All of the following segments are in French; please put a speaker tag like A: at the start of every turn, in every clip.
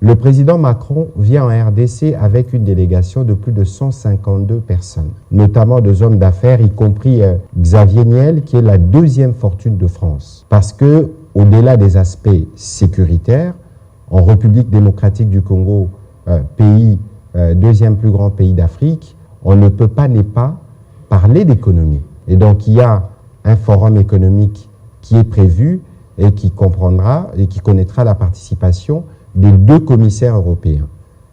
A: Le président Macron vient en RDC avec une délégation de plus de 152 personnes, notamment deux hommes d'affaires, y compris Xavier Niel, qui est la deuxième fortune de France. Parce que, au-delà des aspects sécuritaires, en République démocratique du Congo, deuxième plus grand pays d'Afrique, on ne peut pas ne pas parler d'économie. Et donc, il y a un forum économique qui est prévu et qui comprendra et qui connaîtra la participation des deux commissaires européens.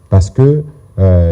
A: Parce que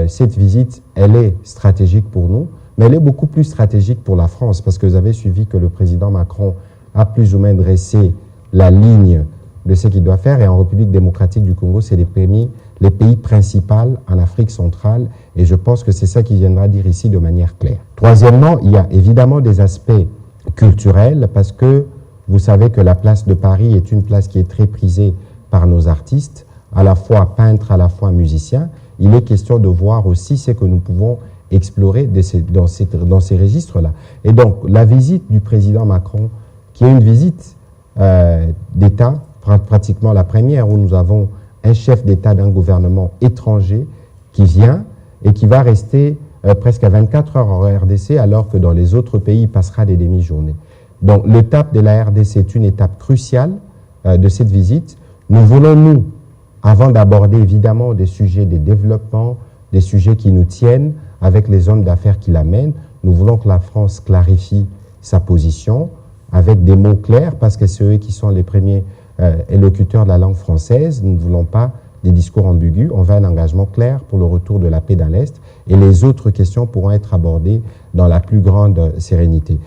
A: cette visite, elle est stratégique pour nous, mais elle est beaucoup plus stratégique pour la France, parce que vous avez suivi que le président Macron a plus ou moins dressé la ligne de ce qu'il doit faire, et en République démocratique du Congo, c'est les pays principaux en Afrique centrale, et je pense que c'est ça qu'il viendra dire ici de manière claire. Troisièmement, il y a évidemment des aspects culturels, parce que vous savez que la place de Paris est une place qui est très prisée par nos artistes, à la fois peintres, à la fois musiciens. Il est question de voir aussi ce que nous pouvons explorer dans ces registres-là. Et donc, la visite du président Macron, qui est une visite d'État, pratiquement la première, où nous avons un chef d'État d'un gouvernement étranger qui vient et qui va rester presque à 24 heures en RDC, alors que dans les autres pays, il passera des demi-journées. Donc, l'étape de la RDC est une étape cruciale de cette visite. Nous voulons, nous, avant d'aborder évidemment des sujets de développement, des sujets qui nous tiennent avec les hommes d'affaires qui l'amènent, nous voulons que la France clarifie sa position avec des mots clairs, parce que c'est eux qui sont les premiers élocuteurs de la langue française. Nous ne voulons pas des discours ambigus. On veut un engagement clair pour le retour de la paix dans l'Est, et les autres questions pourront être abordées dans la plus grande sérénité.